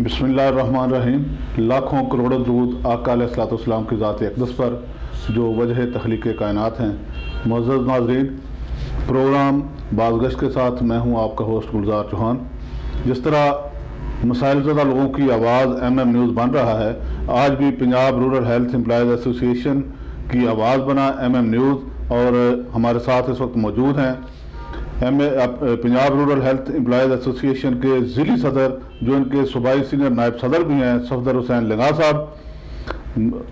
बिस्मिल्लाहिर्रहमानिर्रहीम। लाखों करोड़ों दुरूद आका अलैहिस्सलाम की ज़ात अक़दस पर जो वजह तख्लीक़ कायनात हैं। मुअज़्ज़ज़ नाज़रीन, प्रोग्राम बाज़गश्त के साथ मैं हूँ आपका होस्ट गुलजार चौहान। जिस तरह मसाइल ज़दा लोगों की आवाज़ MM न्यूज़ बन रहा है, आज भी Punjab rural health employees association की आवाज़ बना MM न्यूज़। और हमारे साथ इस वक्त मौजूद हैं Punjab rural health employees association के ज़िली सदर, जो इनके सूबाई सीनियर नायब सदर भी हैं, सफदर हुसैन लंगा साहब।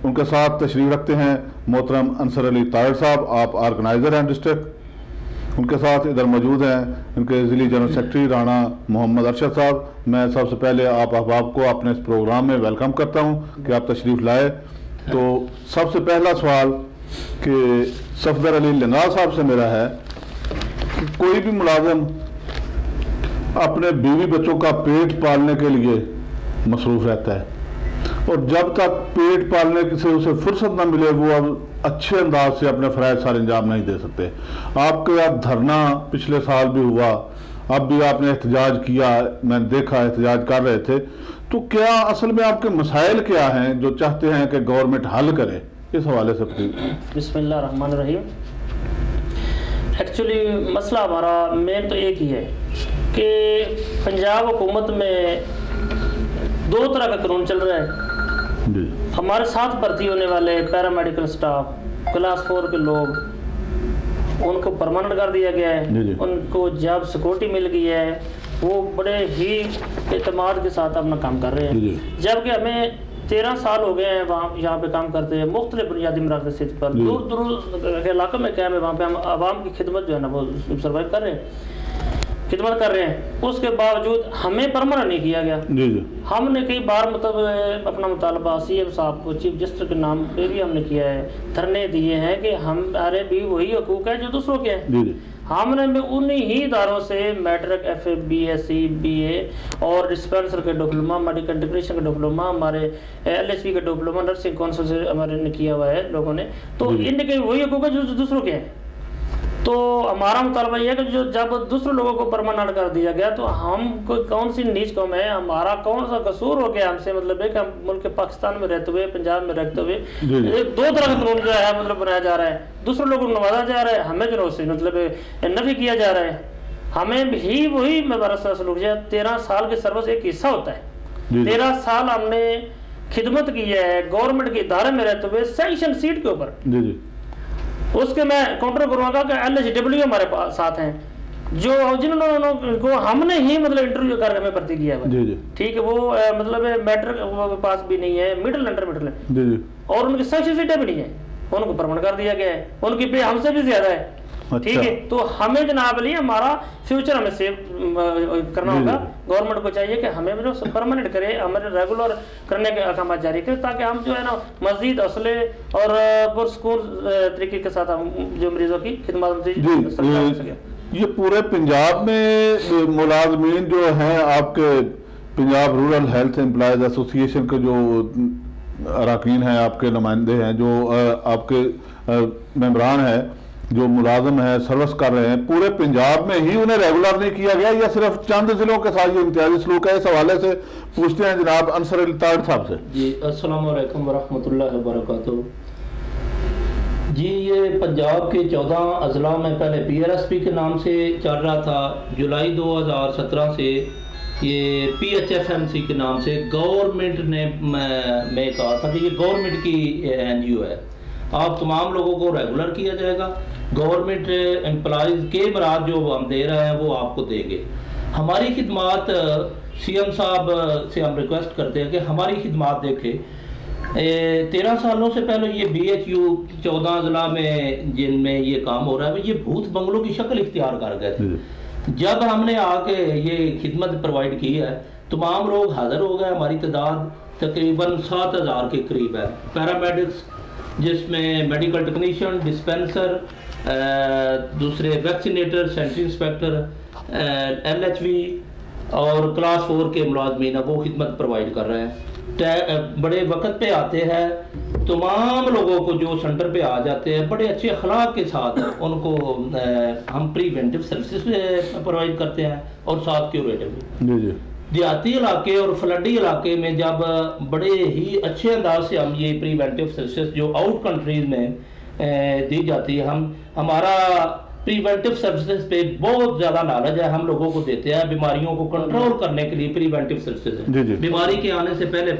उनके साथ तशरीफ़ रखते हैं मोहतरम अंसर अली ताहिर साहब, आप ऑर्गेनाइज़र हैं डिस्ट्रिक्ट। उनके साथ इधर मौजूद हैं इनके ज़िली जनरल सेक्रेटरी राना मोहम्मद अरशद साहब। मैं सबसे पहले आप अहबाब को अपने इस प्रोग्राम में वेलकम करता हूँ कि आप तशरीफ़ लाए। तो सबसे पहला सवाल कि सफदर अली लंगा साहब से मेरा है, कोई भी मुलाजिम अपने बीवी बच्चों का पेट पालने के लिए मसरूफ़ रहता है, और जब तक पेट पालने से उसे फुर्सत न मिले वो अब अच्छे अंदाज से अपने फ़राइज़ सारे अंजाम नहीं दे सकते। आपके यहाँ धरना पिछले साल भी हुआ, अब भी आपने एहतजाज किया, मैंने देखा एहतजाज कर रहे थे। तो क्या असल में आपके मसाइल क्या हैं जो चाहते हैं कि गवर्नमेंट हल करे, इस हवाले से प्लीज़। बिस्मिल्लाहिर्रहमानिर्रहीम। एक्चुअली मसला हमारा मेन तो एक ही है कि पंजाब हुकूमत में दो तरह का कानून चल रहा है। हमारे साथ भर्ती होने वाले पैरामेडिकल स्टाफ क्लास 4 के लोग, उनको परमानेंट कर दिया गया है, उनको जॉब सिक्योरिटी मिल गई है, वो बड़े ही एतमाद के साथ अपना काम कर रहे हैं। जबकि हमें 13 साल हो गए हैं वहाँ यहाँ पे काम करते हैं, मुख्तलिफ बुनियादी मराकज़ पर दूर दूर के इलाकों में क्या है, वहाँ पे हम आवाम की खिदमत जो है ना वो सर्वाइव कर रहे हैं, खिदमत कर रहे हैं। उसके बावजूद हमें परमानेंट नहीं किया गया। हमने कई बार मतलब अपना मुतालबा CM साहब को, चीफ जस्टिस के नाम पे भी हमने किया है, धरने दिए हैं कि हमारे भी वही हकूक़ है जो दूसरों के हैं। हमने उन्हीं ही इदारों से मैट्रिक, FA, BSc, BA और डिस्पेंसर के डिप्लोमा, मेडिकल टेक्नीशियन का डिप्लोमा, हमारे LHP का डिप्लोमा, नर्सिंग काउंसिल से हमारे ने किया हुआ है लोगों ने। तो इनके वही हकूक़ है जो दूसरों के हैं। तो हमारा मुतालबा यह है कि जो जब दूसरे लोगों को परमानेंट कर दिया गया तो हम कोई कौन सी नीच कौम है, हमारा कौन सा कसूर हो गया हमसे, मतलब है कि हम मुल्क पाकिस्तान में रहते हुए, पंजाब में रहते हुए दो तरह का कानून जो है मतलब बनाया जा रहा है। दूसरे लोगों को नवाजा जा रहा है, हमें जो है मतलब नफी किया जा रहा है। हमें भी वही सलूक है। 13 साल के सर्विस एक हिस्सा होता है। 13 साल हमने खिदमत की है गवर्नमेंट के इदारे में रहते हुए सैंक्शन सीट के ऊपर। उसके मैं काउंटर करूँगा कि LHW हमारे पास साथ हैं जो जिन्होंने को हमने ही मतलब इंटरव्यू करके हमें भर्ती किया है। ठीक है, वो मतलब मैट्रिक पास भी नहीं है, मिडिल अंडर मिडिल है, और उनकी सैंक्शन सीटें भी नहीं है, उनको परमानेंट कर दिया गया है, उनकी पे हमसे भी ज्यादा है। ठीक है, तो हमें जनाब अली हमारा फ्यूचर हमें सेव करना होगा। गवर्नमेंट को चाहिए कि हमें जो परमानेंट करे, हमारे रेगुलर करने के अहकाम जारी करे, ताकि हम जो है ना मजीद हौसले और पुरस्कून तरीके के साथ हम जो मरीजों की खिदमत। ये पूरे पंजाब में मुलाजमीन जो हैं आपके Punjab rural health employees association के जो अरकान हैं, आपके नुमाइंदे हैं, जो आपके मेंबरान हैं, जो मुलाजम है सर्विस कर रहे हैं, पूरे पंजाब में ही उन्हें रेगुलर नहीं किया गया या सिर्फ चंद जिलों के साथ ये इम्तियाजी सलूक है? इस हवाले से पूछते हैं जनाब अंसर अली ताहिर साहब से। जी, अस्सलाम वालेकुम वरहमतुल्लाहि वबरकातुहू। जी, ये पंजाब के 14 अजला में पहले PRSP के नाम से चल रहा था। जुलाई 2017 से ये PHFMC के नाम से गवर्नमेंट ने मैं कहा था कि ये गवर्नमेंट की NGO है, आप तमाम लोगों को रेगुलर किया जाएगा, गवर्नमेंट एम्प्लॉयज़ के मराद जो हम दे रहे हैं वो आपको देंगे। हमारी खिदमात CM साहब से हम रिक्वेस्ट करते हैं कि हमारी खिदमात देखें। 13 सालों से पहले ये BHU 14 अजला में जिनमें ये काम हो रहा है, ये भूत बंगलों की शक्ल इख्तियार कर गए थे। जब हमने आके ये खिदमत प्रोवाइड की है, तमाम लोग हाजिर हो गए। हमारी तादाद तकरीबन 7000 के करीब है। पैरामेडिक्स जिसमें मेडिकल टेक्नीशियन, डिस्पेंसर, दूसरे वैक्सीनेटर, सेंट्री इंस्पेक्टर, LHV और क्लास 4 के मुलाजमीन वो खिदमत प्रोवाइड कर रहे हैं। बड़े वक्त पे आते हैं, तमाम लोगों को जो सेंटर पे आ जाते हैं बड़े अच्छे अखलाक के साथ उनको हम प्रिवेंटिव सर्विसेज प्रोवाइड करते हैं और साथ क्यूरेटिव। देहाती इलाके और फ्लडी इलाके में जब बड़े ही अच्छे अंदाज से हम ये प्रिवेंटिव सर्विसेज जो आउट कंट्रीज में दी जाती है, हमारा प्रिवेंटिव सर्विसेज पे बहुत ज़्यादा नॉलेज है, हम लोगों को देते हैं बीमारियों को कंट्रोल करने के लिए प्रिवेंटिव सर्विसेज है। बीमारी के आने से पहले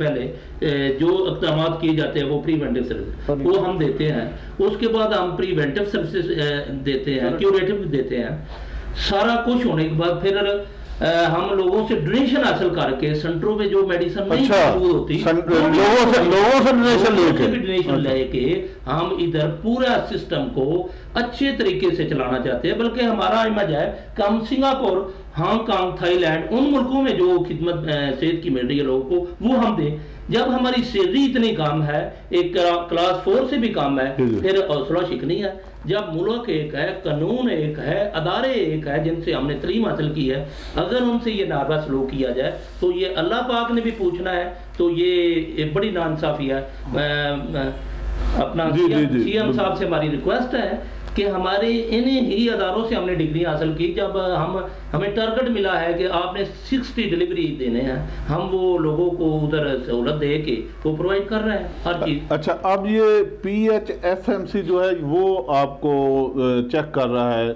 जो इक़दाम किए जाते हैं वो प्रिवेंटिव सर्विसेज वो हम देते हैं। उसके बाद हम प्रिवेंटिव सर्विसेज देते हैं, क्यूरेटिव देते हैं। सारा कुछ होने के बाद फिर हम लोगों से डोनेशन हासिल करके सेंटरों में जो मेडिसिन नहीं मौजूद होती लोगों से डोनेशन लेके हम इधर पूरा सिस्टम को अच्छे तरीके से चलाना चाहते हैं। बल्कि हमारा इमेज है कि हम सिंगापुर, हांगकांग, थाईलैंड उन मुल्कों में जो खिदमत सेहत की मिल रही है लोगों को वो हम दें। जब हमारी सैलरी इतनी कम है, एक क्लास 4 से भी कम है, फिर हौसला शिकनी है। जब मुल्क एक है, कानून एक है, अदारे एक है जिनसे हमने तलीम हासिल की है, अगर उनसे ये नारा सलूक किया जाए तो ये अल्लाह पाक ने भी पूछना है। तो ये एक बड़ी नाइंसाफी है। अपना सीएम साहब से हमारी रिक्वेस्ट है कि हमारे इन्हीं ही अदारों से हमने डिग्री हासिल की। जब हमें टारगेट मिला है कि आपने 60 डिलीवरी देने हैं, हम वो लोगों को उधर सहूलत दे के वो प्रोवाइड कर रहे हैं हर चीज़। अच्छा, अब ये PHFMC जो है वो आपको चेक कर रहा है,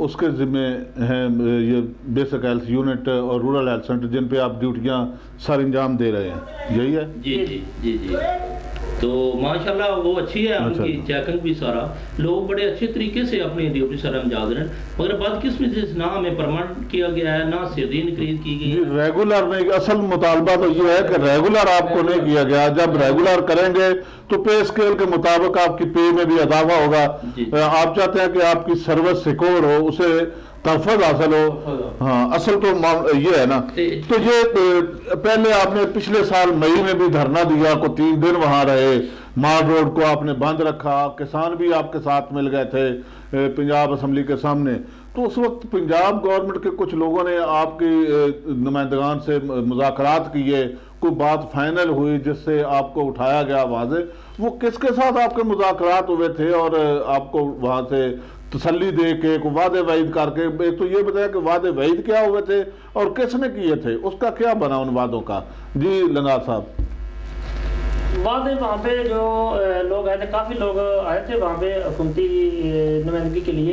उसके ज़िम्मे हैं ये बेसिक हेल्थ यूनिट और रूरल हेल्थ सेंटर जिन पे आप ड्यूटियाँ सर अंजाम दे रहे हैं, यही है? जी जी जी जी। तो माशाल्लाह वो अच्छी है, उनकी चेकिंग भी सारा लोग बड़े अच्छे तरीके से अपनी ड्यूटी सर अंजाम दे रहे हैं। मगर बदकिस्मती से ना हमें परमानेंट किया गया है, ना सैलरी इंक्रीज की गई है। रेगुलर नहीं, असल मुतालबा तो ये है कि रेगुलर आपको नहीं किया गया। जब रेगुलर करेंगे तो पे स्केल के मुताबिक आपकी पे में भी इजाफा होगा। आप चाहते हैं कि आपकी सर्विस सिक्योर हो, उसे तहफ़्फ़ुज़ हासिल हो। हाँ, असल तो ये है ना। तो ये पहले आपने पिछले साल मई में भी धरना दिया, को 3 दिन वहाँ रहे, माल रोड को आपने बंद रखा, किसान भी आपके साथ मिल गए थे पंजाब असम्बली के सामने। तो उस वक्त पंजाब गवर्नमेंट के कुछ लोगों ने आपकी नुमाइंदगान से मुज़ाकरात किए, कोई बात फाइनल हुई जिससे आपको उठाया गया वहाँ से। वो किसके साथ आपके मुज़ाकरात हुए थे और आपको वहाँ से तसल्ली दे के को वादे वाइद करके? एक तो ये बताया कि वादे वाइद क्या हुए थे और किसने किए थे, उसका क्या बना उन वादों का? जी लंगार साहब। वादे वहाँ पे जो लोग आए थे, काफ़ी लोग आए थे वहाँ पे हुकूमती नुमाइंदगी के लिए।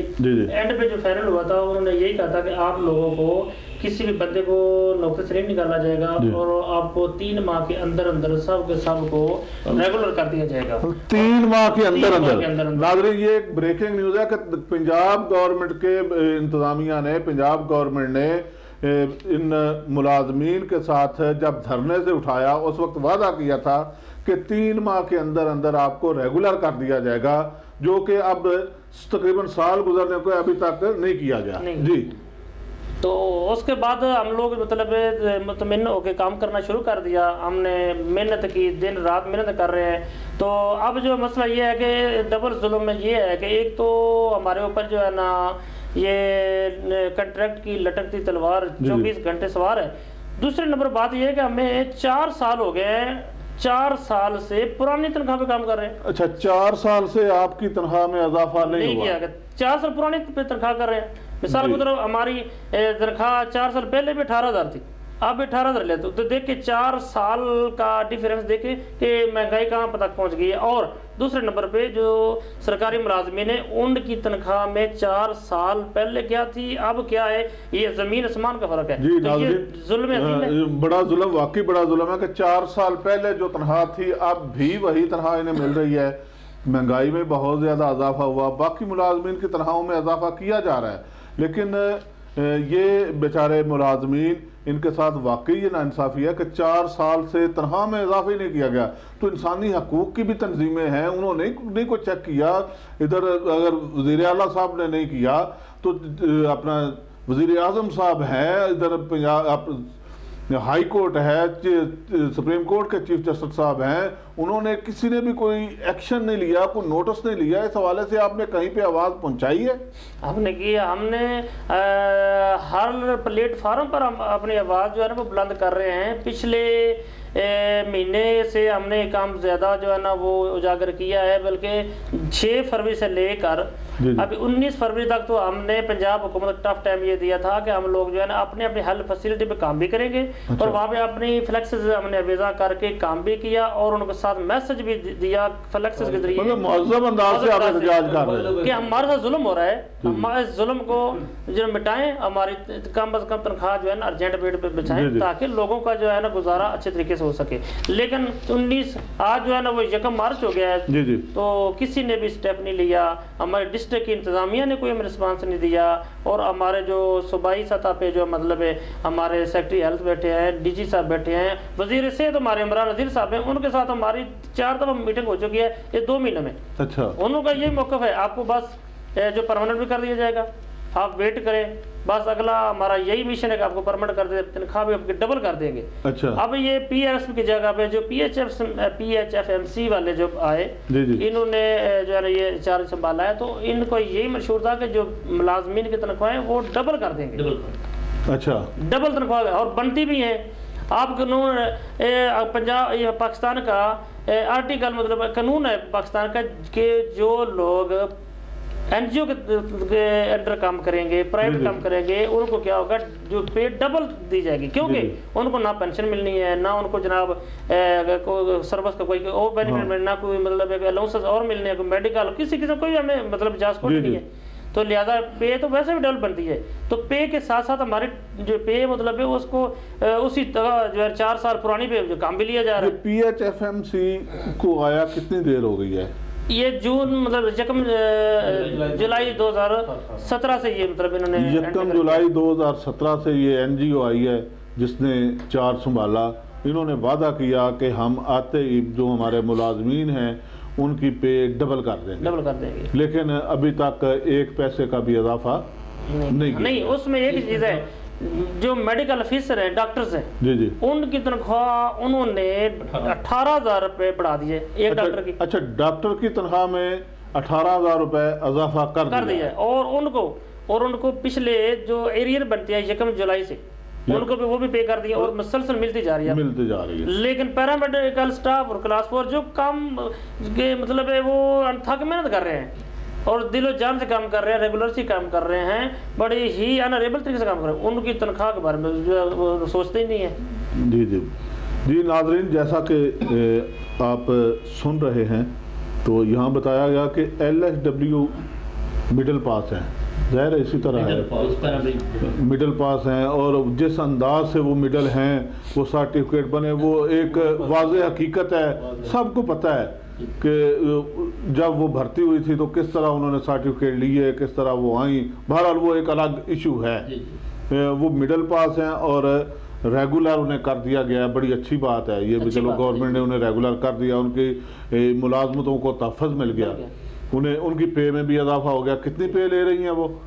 एंड पे जो फाइनल हुआ था उन्होंने यही कहा था कि आप लोगों को किसी भी बंदे को नौकरी से नहीं निकाला जाएगा और आपको 3 माह के अंदर अंदर सब के सब को रेगुलर कर दिया जाएगा। 3 माह के अंदर अंदर। नाज़रीन, ये एक ब्रेकिंग न्यूज़ है कि पंजाब गवर्नमेंट के इंतजामिया ने, पंजाब गवर्नमेंट ने इन मुलाजमीन के साथ जब धरने से उठाया उस वक्त वादा किया था कि 3 माह के अंदर अंदर आपको रेगुलर कर दिया जाएगा, जो कि अब तकरीबन साल गुजरने को अभी तक नहीं किया गया। जी, तो उसके बाद हम लोग मतलब मुतमिन होकर काम करना शुरू कर दिया। हमने मेहनत की, दिन रात मेहनत कर रहे हैं। तो अब जो मसला ये है कि डबल जुल्म में ये है कि एक तो हमारे ऊपर जो है ना ये कॉन्ट्रैक्ट की लटकती तलवार 24 घंटे सवार है। दूसरे नंबर बात ये है कि हमें 4 साल हो गए हैं, 4 साल से पुरानी तनख्वाह पे काम कर रहे हैं। अच्छा, 4 साल से आपकी तनख्वाह में इजाफा नहीं हुआ? 4 साल पुरानी पे तनख्वाह कर रहे हैं। मिसाल के तौर पर हमारी तनख्वाह 4 साल पहले भी 18,000 थी, अब 18,000 लेते तो देख के 4 साल का डिफरेंस देखे कि महंगाई कहाँ तक पहुँच गई है। और दूसरे नंबर पे जो सरकारी मुलाजमीन है उनकी तनख्वाह में 4 साल पहले क्या थी, अब क्या है, ये जमीन आसमान का फर्क है। जी, तो ये जुल्म है, बड़ा जुल्म, वाकई बड़ा जुल्म है कि 4 साल पहले जो तनख्वाह थी अब भी वही तनख्वाह इन्हें मिल रही है। महंगाई में बहुत ज़्यादा इजाफा हुआ, बाकी मुलाजमीन की तनख्वाहों में इजाफा किया जा रहा है, लेकिन ये बेचारे मुलाजमीन, इनके साथ वाकई ये नाइंसाफ़ी है कि 4 साल से तनख्वाह में इजाफा ही नहीं किया गया। तो इंसानी हकूक़ की भी तंजीमें हैं, उन्होंने नहीं को चेक किया। इधर अगर वज़ीर आला साहब ने नहीं किया तो अपना वज़ीर आज़म साहब हैं, इधर पंजाब हाई कोर्ट है, सुप्रीम कोर्ट के चीफ जस्टिस साहब हैं, उन्होंने किसी ने भी कोई एक्शन नहीं लिया, कोई नोटिस नहीं लिया। इस हवाले से आपने कहीं पे आवाज़ पहुंचाई है? हमने किया, हमने हर प्लेटफार्म पर हम अपनी आवाज़ जो है ना वो बुलंद कर रहे हैं। पिछले महीने से हमने काम ज़्यादा जो है ना वो उजागर किया है, बल्कि 6 फरवरी से लेकर अभी 19 फरवरी तक तो हमने पंजाब हुकूमत टफ टाइम ये दिया था कि हम लोग जो है ना अपने अपनी हेल्थ फैसिलिटी पे काम भी करेंगे। अच्छा। और वहाँ पे अपनी फ्लेक्सेस हमने विजा करके काम भी किया और उनके साथ मैसेज भी दिया फ्लेक्सेस के जरिए कि हमारे साथ जुल्म हो रहा है, हमारे जुल्म को जो मिटाएं, हमारी कम अज कम तनख्वाह जो है ना अर्जेंट बेड पे बिछाएं ताकि लोगों का जो है ना गुजारा अच्छे तरीके से हो सके। लेकिन 19 आज जो है ना वो 1 मार्च हो गया है तो किसी ने भी स्टेप नहीं लिया, हमारे डिस्ट्रिक्ट की इंतजामिया ने कोई हमें रिस्पांस नहीं दिया और हमारे जो सूबाई सतह पे जो मतलब है हमारे सेक्रेटरी हेल्थ बैठे हैं, डीजी साहब बैठे हैं, वजीर सेहत हमारे इमरान नज़ीर साहब हैं, उनके साथ हमारी 4 दफ़ा मीटिंग हो चुकी है ये 2 महीने में। अच्छा। उनका यही मौक़िफ़ है आपको बस जो परमानेंट भी कर दिया जाएगा, आप वेट करें, बस अगला हमारा यही मिशन है कि आपको परमानेंट कर दे, तनख्वाह भी आपकी डबल कर देंगे। अच्छा। अब ये PRSP की जगह पे जो PHFMC वाले जो आए इन्होंने जो है ना ये चार्ज संभाला है तो इनको यही मंशूर था कि जो मुलाजमीन की तनख्वाहें वो डबल कर देंगे। अच्छा। डबल तनख्वाह और बनती भी है। आप कानून पंजाब पाकिस्तान का आर्टिकल मतलब कानून है पाकिस्तान का कि जो लोग NGO के अंडर काम करेंगे, प्राइवेट काम करेंगे, उनको क्या होगा जो पे डबल दी जाएगी क्योंकि उनको ना पेंशन मिलनी है, ना उनको जनाब सर्विस का कोई और बेनिफिट मिलना, कोई मतलब अलाउंसेस और मिलने, कोई मेडिकल किसी किस्म कोई हमें मतलब जासकोट नहीं है। तो लिहाजा पे तो वैसे भी डबल बनती है। तो पे के साथ साथ हमारी जो पे मतलब है उसको उसी तरह जो है 4 साल पुरानी पे जो काम भी लिया जा रहा है। PHFMC को आया कितनी देर हो गई है? ये जून मतलब जुलाई 2017 से ये मतलब इन्होंने जुलाई 2017 से ये NGO आई है जिसने चार्ज संभाला। इन्होंने वादा किया कि हम आते ही जो हमारे मुलाजमीन हैं उनकी पे डबल कर देंगे, लेकिन अभी तक 1 पैसे का भी इजाफा नहीं। उसमें एक चीज़ है, जो मेडिकल ऑफिसर है, डॉक्टर्स हैं, जी उनकी तनख्वाह उन्होंने 18,000 रुपए बढ़ा दिए एक डॉक्टर की। अच्छा, डॉक्टर की तनख्वाह में 18,000 रुपए इजाफा कर दिया और उनको पिछले जो एरियर बनती है 1 जुलाई से उनको भी वो भी पे कर दिया और मुसलसल मिलती जा रही है। लेकिन पैरामेडिकल स्टाफ और क्लास 4 जो काम के मतलब है वो अनथक मेहनत कर रहे हैं और दिलो जान से काम कर रहे हैं, रेगुलर से काम कर रहे हैं, बड़े ही अनरेबल तरीके से काम कर रहे हैं, उनकी तनख्वाह के बारे में जो सोचते ही नहीं है। जी नाज़रीन, जैसा कि आप सुन रहे हैं तो यहाँ बताया गया कि LSW मिडिल पास है, ज़ाहिर है इसी तरह है मिडिल पास हैं और जिस अंदाज से वो मिडिल हैं वो सर्टिफिकेट बने, वो एक वाज़ेह हकीकत है, सबको पता है कि जब वो भर्ती हुई थी तो किस तरह उन्होंने सर्टिफिकेट लिए, किस तरह वो आई। बहरहाल वो एक अलग इशू है। वो मिडिल पास हैं और रेगुलर उन्हें कर दिया गया है, बड़ी अच्छी बात है ये भी। चलो गवर्नमेंट ने उन्हें रेगुलर कर दिया, उनकी मुलाजमतों को तहफ़्फ़ुज़ मिल गया, उन्हें उनकी पे में भी इजाफा हो गया। कितनी पे ले रही हैं वो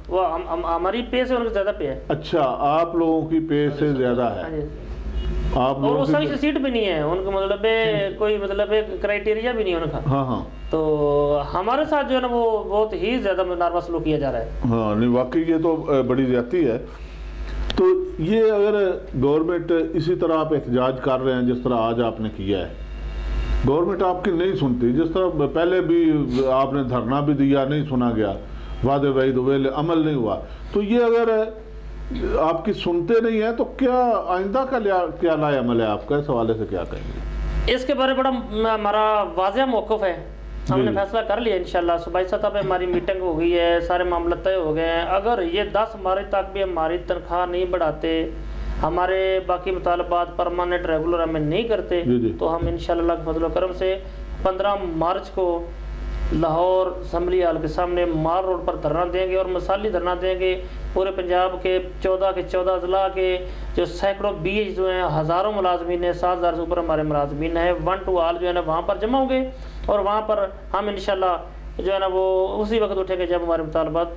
हमारी पे से उनकी ज़्यादा पे है। अच्छा, आप लोगों की पे से ज़्यादा है। आप और उसका सीट भी नहीं है उनको, मतलब कोई मतलब क्राइटेरिया भी नहीं है उनका। हाँ। तो हमारे साथ जो है ना वो बहुत ही ज्यादा नारवा सलूक किया जा रहा है। हाँ नहीं, वाकई ये तो बड़ी ज्यादती है। तो ये अगर गवर्नमेंट इसी तरह आप एहतजाज कर रहे हैं जिस तरह आज आपने किया है, गवर्नमेंट आपकी नहीं सुनती, जिस तरह पहले भी आपने धरना भी दिया, नहीं सुना गया, वादे वहीद हुए, अमल नहीं हुआ, तो ये अगर आपकी सुनते नहीं है तो क्या आइंदा का क्या लाए अमल है आपका, इस हवाले से क्या कहेंगे? इसके बारे में बड़ा हमारा वाज़ेह मौक़िफ़ है, हमने फैसला कर लिया इंशाल्लाह। सूबाई सतह पे हमारी मीटिंग हो गई है, सारे मामले तय हो गए हैं। अगर ये 10 मार्च तक भी हमारी तनख्वाह नहीं बढ़ाते, हमारे बाकी मुतालबात परमानेंट रेगुलर हमें नहीं करते तो हम इंशाल्लाह के फजल करम से 15 मार्च को लाहौर असम्बली हाल के सामने मार रोड पर धरना देंगे और मिसाली धरना देंगे। पूरे पंजाब के 14 अजला के जो सैकड़ों बीच जो हैं, हज़ारों मुलाजमीन हैं, 7,000 से ऊपर हमारे मुलाजमीन हैं, 1 to all जो है ना वहाँ पर जमा होंगे और वहाँ पर हम इंशाल्लाह जो है ना वो उसी वक्त उठेंगे जब हमारे मुतालबात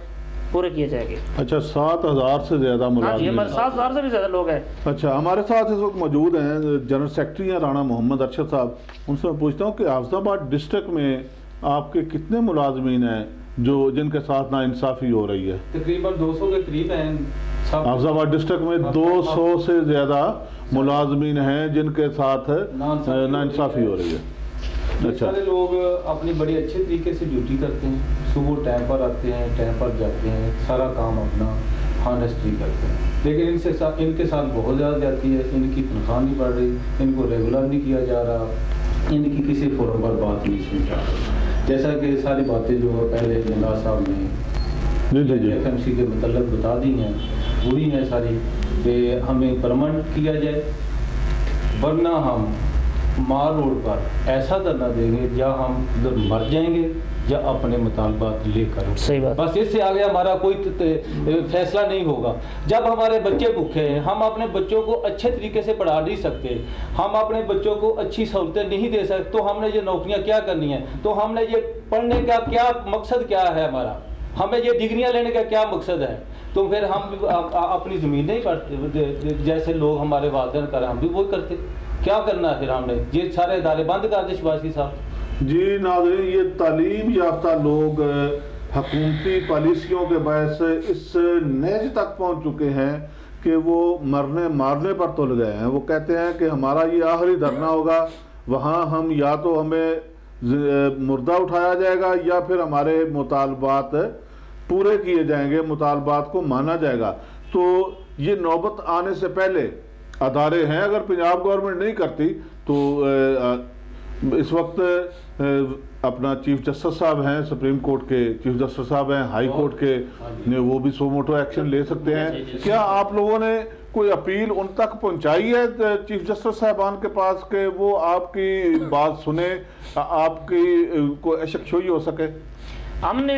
पूरे किए जाएंगे। अच्छा, 7,000 से ज़्यादा मुलाजिम? हाँ जी, 7,000 से भी ज़्यादा लोग हैं। अच्छा, हमारे साथ इस वक्त मौजूद हैं जनरल सेक्रेटरी हैं राणा मोहम्मद अरशद साहब। उनसे मैं पूछता हूँ कि हाफिजाबाद डिस्ट्रिक्ट में आपके कितने मुलाजमीन हैं जो जिनके साथ नाइंसाफ़ी हो रही है? तकरीबन 200 के करीब हैं। हाफिजाबाद डिस्ट्रिक्ट में 200 से ज़्यादा मुलाजमीन हैं जिनके साथ नाइंसाफ़ी हो रही है। ये अच्छा। सारे लोग अपनी बड़ी अच्छे तरीके से ड्यूटी करते हैं, सुबह टाइम पर आते हैं, टाइम पर जाते हैं, सारा काम अपना हॉनेस्टली करते हैं, लेकिन इनके साथ बहुत ज़्यादा जाती है, इनकी तनख्वाह नहीं बढ़ रही, इनको रेगुलर नहीं किया जा रहा, इनकी किसी फोरम पर बात नहीं सुनी जा रही। जैसा कि सारी बातें जो पहले जंदा साहब ने FMC के मतलब बता दी हैं, वही हैं सारी, कि हमें परमानेंट किया जाए, वरना हम मार रोड पर ऐसा धरना देंगे या हम उधर मर जाएंगे या अपने मुतालबात लेकर। सही बात। बस इससे आगे हमारा कोई फैसला नहीं होगा। जब हमारे बच्चे भूखे हैं, हम अपने बच्चों को अच्छे तरीके से पढ़ा नहीं सकते, हम अपने बच्चों को अच्छी सहूलतें नहीं दे सकते, तो हमने ये नौकरियां क्या करनी है? तो हमने ये पढ़ने का क्या मकसद क्या है हमारा? हमें ये डिग्रियां लेने का क्या मकसद है? तो फिर हम अपनी ज़मीन नहीं पढ़ते, जैसे लोग हमारे वालिदैन कर, हम भी वही करते। क्या करना है फिर हमने? ये सारे इदारे बंद कर दे शबासी साहब। जी नाज़रीन, ये तालीम याफ्ता लोग हुकूमती पॉलिसियों के बायस इस नहज तक पहुंच चुके हैं कि वो मरने मारने पर तुल गए हैं। वो कहते हैं कि हमारा ये आखिरी धरना होगा, वहाँ हम या तो हमें मुर्दा उठाया जाएगा या फिर हमारे मुतालबात पूरे किए जाएंगे, मुतालबात को माना जाएगा। तो ये नौबत आने से पहले अदारे हैं, अगर पंजाब गवर्नमेंट नहीं करती तो इस वक्त अपना चीफ जस्टिस साहब हैं, सुप्रीम कोर्ट के चीफ जस्टिस साहब हैं, हाई कोर्ट के, वो भी सो मोटो एक्शन ले सकते हैं। क्या आप लोगों ने कोई अपील उन तक पहुंचाई है चीफ जस्टिस साहबान के पास कि वो आपकी बात सुने, आपकी कोई अशकशोई हो सके? हमने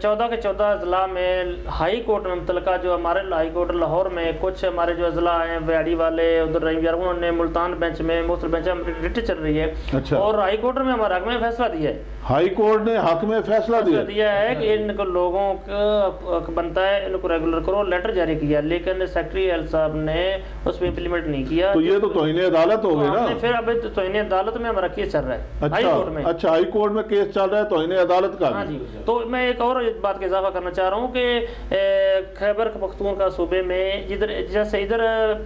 14 के 14 अजला में हाई कोर्ट में मुतलका जो हमारे हाई कोर्ट लाहौर में कुछ हमारे जो अजला हैं वैडी वाले उधर रही, उन्होंने मुल्तान बेंच में मुख्तलिफ बेंच में रिट चल रही है। अच्छा। और हाई कोर्ट में हमारे हक में फैसला दिया है। हाई कोर्ट ने हक में फैसला दिया है कि इनको लोगों को बनता है, इनको रेगुलर करो, लेटर जारी किया, लेकिन सेक्रेटरी हेल्थ साहब ने उस पर इम्प्लीमेंट नहीं किया। तो ये तो तौहीन अदालत हो गई ना। फिर अब तौहीन अदालत में हमारा केस चल रहा है। अच्छा, हाई कोर्ट में। अच्छा, हाई कोर्ट में केस चल रहा है तौहीन अदालत का। हाँ जी। तो मैं एक और बात का इजाफा करना चाह रहा हूँ कि खैबर पख्तूनख्वा सूबे में जिधर जैसे इधर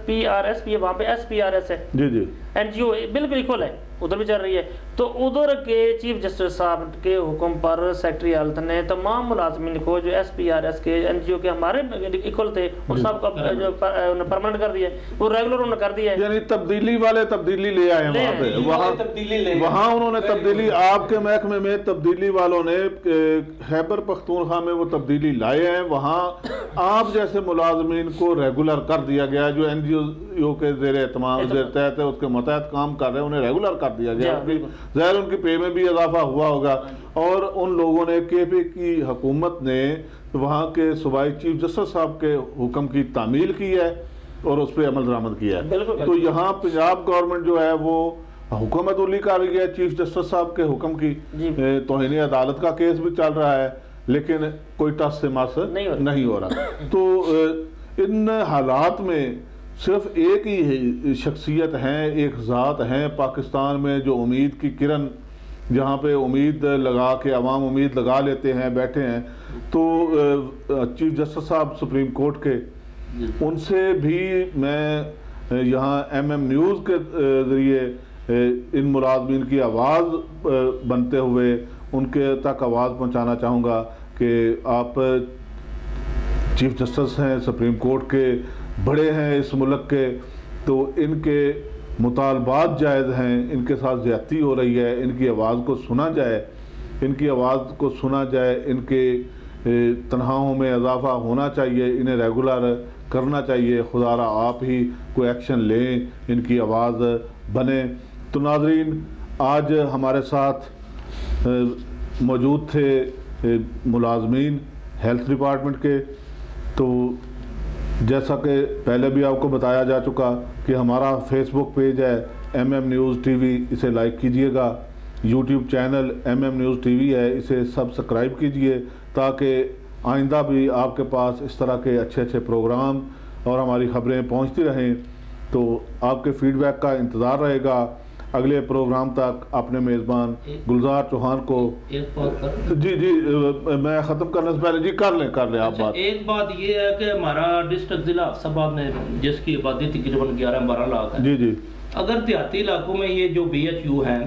PRS है, वहाँ पे SPRS है। जी जी। NGO बिल्कुल इक्वल है, उधर भी चल रही है। तो उधर के चीफ जस्टिस साहब के हुक्म पर सेक्रेटरी हेल्थ ने तमाम मुलाजमीन को जो SPRS के NGO के हमारे इक्वल थे उन सब का जो परमानेंट कर दिया, वो रेगुलर उन्होंने कर दिया है। यानी तब्दीली वाले तब्दीली ले आए वहाँ पे, वहाँ उन्होंने तब्दीली, आपके महकमे में तब्दीली वालों ने खैबर पख्तूनख्वा में वो तब्दीली लाए हैं। वहाँ आप जैसे मुलाजमीन को रेगुलर कर दिया गया, जो NGO के ज़ेर एहतमाम तहत है उसके मतहत काम कर रहे हैं, उन्हें रेगुलर कर दिया गया। ज़ाहिर उनकी पे में भी इजाफा हुआ होगा। और उन लोगों ने KP की हुकूमत ने वहाँ के सूबाई चीफ जस्टिस साहब के हुक्म की तामील की है और उस पर अमल दरामद किया है। तो यहाँ पंजाब गवर्नमेंट जो है वो हुकूमत उली कर रही है चीफ जस्टिस साहब के हुक्म की। तौहीन अदालत का केस भी चल रहा है, लेकिन कोई टस से मस नहीं हो रहा। तो इन हालात में सिर्फ एक ही शख्सियत हैं, एक ज़ात हैं पाकिस्तान में जो उम्मीद की किरण, जहाँ पे उम्मीद लगा के अवाम उम्मीद लगा लेते हैं, बैठे हैं। तो चीफ जस्टिस साहब सुप्रीम कोर्ट के, उनसे भी मैं यहाँ MM न्यूज़ के ज़रिए इन मुलाजमीन की आवाज़ बनते हुए उनके तक आवाज़ पहुँचाना चाहूँगा कि आप चीफ जस्टिस हैं, सुप्रीम कोर्ट के बड़े हैं इस मुल्क के, तो इनके मुतालबात जायज़ हैं, इनके साथ ज़्यादती हो रही है, इनकी आवाज़ को सुना जाए, इनकी आवाज़ को सुना जाए, इनके तनख्वाहों में इजाफा होना चाहिए, इन्हें रेगुलर करना चाहिए। खुदारा आप ही कोई एक्शन लें, इनकी आवाज़ बने। तो नाज़रीन, आज हमारे साथ मौजूद थे मुलाजमीन हेल्थ डिपार्टमेंट के। तो जैसा कि पहले भी आपको बताया जा चुका कि हमारा फेसबुक पेज है MM न्यूज़ TV, इसे लाइक कीजिएगा। YouTube channel MM news TV है, इसे सब्सक्राइब कीजिए ताकि आइंदा भी आपके पास इस तरह के अच्छे अच्छे प्रोग्राम और हमारी ख़बरें पहुंचती रहें। तो आपके फीडबैक का इंतज़ार रहेगा। अगले प्रोग्राम तक अपने मेज़बान गुलजार चौहान को जी मैं ख़त्म करने से पहले जी कर लें आप बात। एक बात ये है कि हमारा डिस्ट्रिक्ट ज़िला अफसाबाद में जिसकी आबादी तकरीबन 11-12 लाख है। जी जी। अगर देहाती इलाकों में ये जो BHU हैं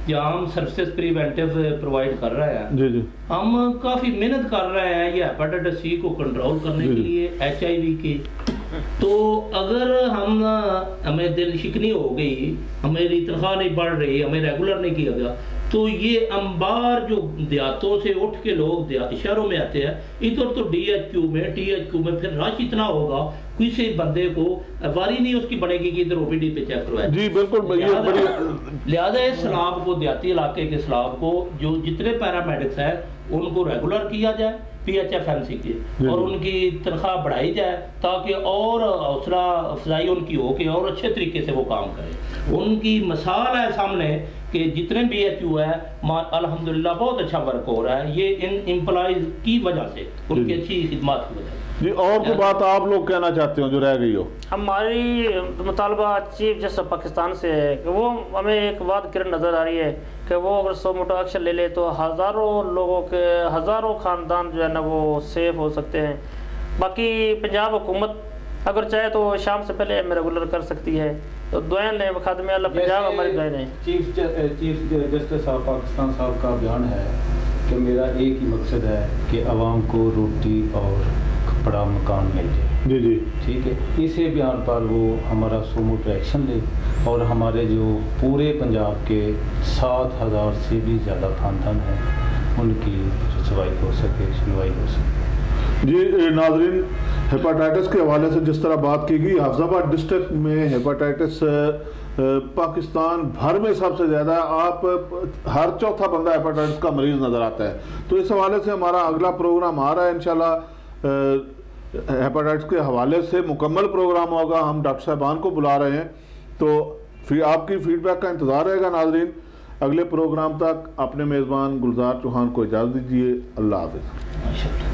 जहाँ हम सर्विसेज प्रिवेंटिव प्रोवाइड कर रहे हैं। जी जी। हम काफ़ी मेहनत कर रहे हैं ये हेपेटाइटिस सी को कंट्रोल करने के लिए, HIV की। तो अगर हमें दिल शिकनी हो गई, हमारी तनख्वाह नहीं बढ़ रही, हमें रेगुलर नहीं किया गया, तो ये अंबार जो देहातों से उठ के लोग शहरों में आते हैं, इधर तो DHQ में THQ में फिर रश इतना होगा, किसी बंदे को बारी नहीं उसकी बनेगी कि इधर OPD पे चेक करवाए। जी बिल्कुल। लिहाजा इस सलाब को, देहाती इलाके के सलाब को, जो जितने पैरामेडिक्स हैं उनको रेगुलर किया जाए PHFMC के, और उनकी तनख्वाह बढ़ाई जाए ताकि और हौसला अफजाई उनकी हो कि और अच्छे तरीके से वो काम करें। उनकी मिसाल है सामने कि जितने BHU है अल्हम्दुलिल्लाह बहुत अच्छा वर्क हो रहा है, ये इन एम्प्लॉइज की वजह से, उनकी अच्छी खिदमत की वजह से। जी, और कोई बात आप लोग कहना चाहते हो जो रह गई हो? हमारी मुतालबा चीफ जस्टिस पाकिस्तान से है कि वो हमें एक बात क्लियर नज़र आ रही है कि वो अगर सो मोटो एक्शन ले ले तो हज़ारों लोगों के, हज़ारों ख़ानदान जो है ना वो सेफ हो सकते हैं। बाकी पंजाब हुकूमत अगर चाहे तो शाम से पहले हमें रेगुलर कर सकती है, तो दुआएं लें खादमे अल्लाह पंजाब हमारी दुआएं लें। चीफ जस्टिस साहब पाकिस्तान साहब का बयान है कि मेरा एक ही मकसद है कि आवाम को रोटी और कपड़ा मकान मिल जाए। जी जी, ठीक है। इसी बयान पर वो हमारा सुमो एक्शन ले और हमारे जो पूरे पंजाब के 7,000 से भी ज़्यादा खानदान हैं उनकी रसवाई हो सके, सुनवाई हो सके। जी नाज़रीन, हेपाटाइटिस के हवाले से जिस तरह बात की गई, हाफिज़ाबाद डिस्ट्रिक्ट में हेपाटाइटिस पाकिस्तान भर में सबसे ज़्यादा, आप हर चौथा बंदा हेपाटाइटिस का मरीज़ नज़र आता है। तो इस हवाले से हमारा अगला प्रोग्राम आ रहा है इंशाल्लाह, हेपाटाइटिस के हवाले से मुकम्मल प्रोग्राम होगा। हम डॉक्टर साहबान को बुला रहे हैं, तो फिर आपकी फीडबैक का इंतज़ार रहेगा। नाज़रीन, अगले प्रोग्राम तक अपने मेज़बान गुलजार चौहान को इजाज़त दीजिए। अल्लाह हाफ़िज़।